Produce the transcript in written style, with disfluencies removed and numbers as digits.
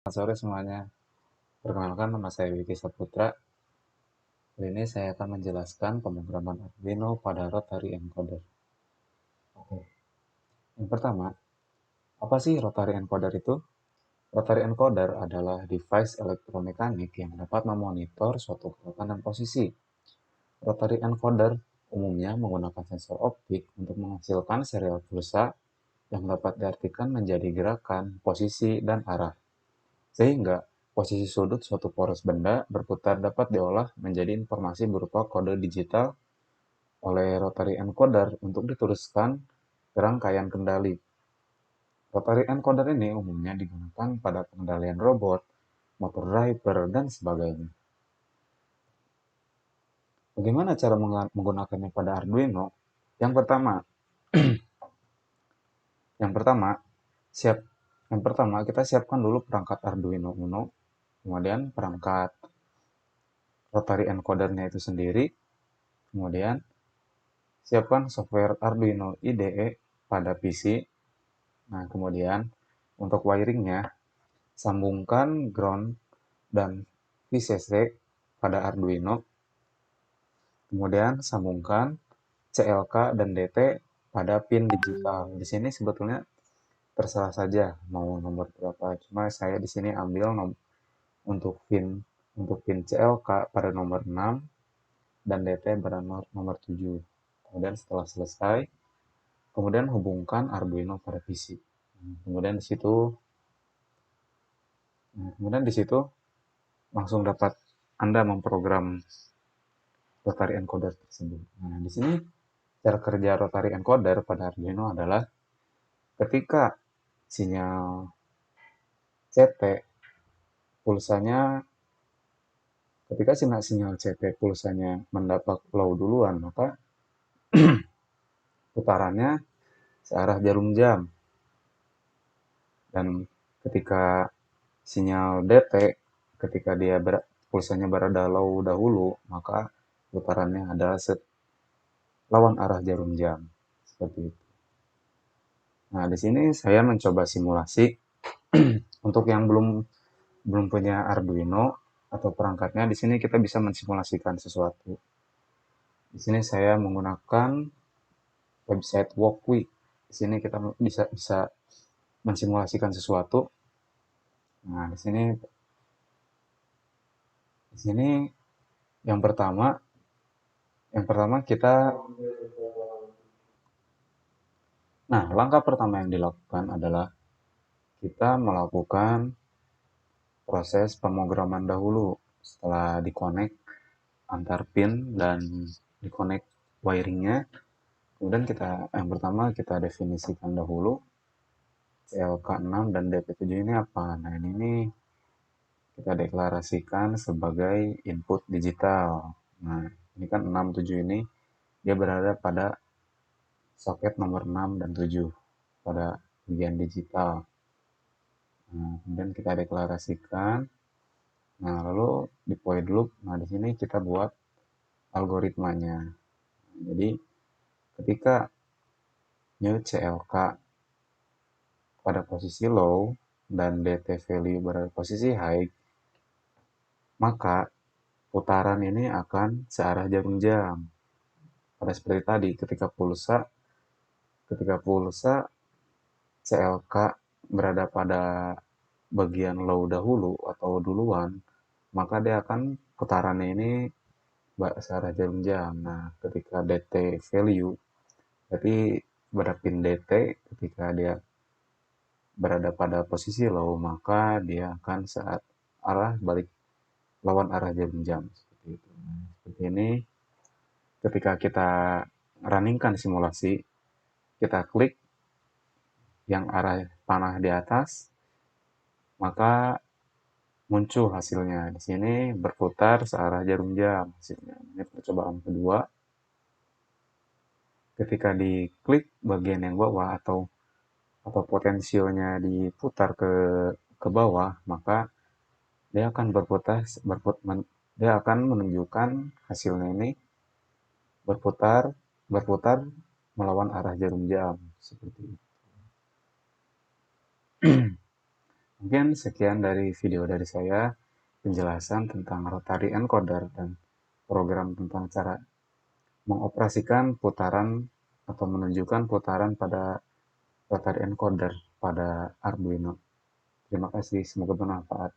Selamat sore semuanya. Perkenalkan nama saya Wiki Saputra. Kali ini saya akan menjelaskan pemrograman Arduino pada rotary encoder. Oke. Yang pertama, apa sih rotary encoder itu? Rotary encoder adalah device elektromekanik yang dapat memonitor suatu gerakan dan posisi. Rotary encoder umumnya menggunakan sensor optik untuk menghasilkan serial pulsa yang dapat diartikan menjadi gerakan, posisi, dan arah. Sehingga posisi sudut suatu poros benda berputar dapat diolah menjadi informasi berupa kode digital oleh rotary encoder untuk diteruskan ke rangkaian kendali. Rotary encoder ini umumnya digunakan pada pengendalian robot, motor driver, dan sebagainya. Bagaimana cara menggunakannya pada Arduino? Yang pertama, yang pertama, siap yang pertama kita siapkan dulu perangkat Arduino Uno, kemudian perangkat rotary encodernya itu sendiri, kemudian siapkan software Arduino IDE pada PC. Nah, kemudian untuk wiringnya, sambungkan ground dan VCC pada Arduino. Kemudian sambungkan CLK dan DT pada pin digital. Di sini sebetulnya terserah saja mau nomor berapa. Cuma saya di sini ambil untuk pin CLK pada nomor 6 dan DT pada nomor 7. Kemudian setelah selesai, kemudian hubungkan Arduino pada PC. Kemudian di situ kemudian di situ langsung dapat Anda memprogram rotary encoder tersebut. Nah, di sini cara kerja rotary encoder pada Arduino adalah ketika sinyal CT pulsanya ketika sinyal CT pulsanya mendapat low duluan, maka putarannya searah jarum jam. Dan ketika sinyal DT ketika pulsanya berada low dahulu, maka putarannya adalah lawan arah jarum jam. Seperti itu. Nah, di sini saya mencoba simulasi untuk yang belum punya Arduino atau perangkatnya. Di sini kita bisa mensimulasikan sesuatu. Di sini saya menggunakan website Walkwi. Di sini kita bisa mensimulasikan sesuatu. Nah, di sini yang pertama kita langkah pertama yang dilakukan adalah kita melakukan proses pemrograman dahulu. Setelah dikonek antar pin dan dikonek wiringnya, kemudian yang pertama kita definisikan dahulu CLK6 dan DP7 ini apa. Nah, ini kita deklarasikan sebagai input digital. Nah, ini kan 6, 7 ini dia berada pada soket nomor 6 dan 7 pada bagian digital. Nah, kemudian kita deklarasikan. Nah, lalu di void loop, nah di sini kita buat algoritmanya. Jadi, ketika new CLK pada posisi low dan DT value berada posisi high, maka putaran ini akan searah jarum jam. Pada seperti tadi, ketika pulsa CLK berada pada bagian low dahulu atau duluan, maka dia akan putarannya ini searah jarum jam. Nah, ketika DT value, berarti pada pin DT ketika dia berada pada posisi low, maka dia akan arah balik lawan arah jarum jam. Seperti itu. Nah, seperti ini, ketika kita runningkan simulasi, kita klik yang arah panah di atas, maka muncul hasilnya. Di sini berputar searah jarum jam hasilnya. Ini percobaan kedua. Ketika diklik bagian yang bawah atau potensionya diputar ke bawah, maka dia akan dia akan menunjukkan hasilnya ini berputar berputar melawan arah jarum jam seperti itu. Mungkin sekian dari video dari saya, penjelasan tentang rotary encoder dan program tentang cara mengoperasikan putaran atau menunjukkan putaran pada rotary encoder pada Arduino. Terima kasih, semoga bermanfaat.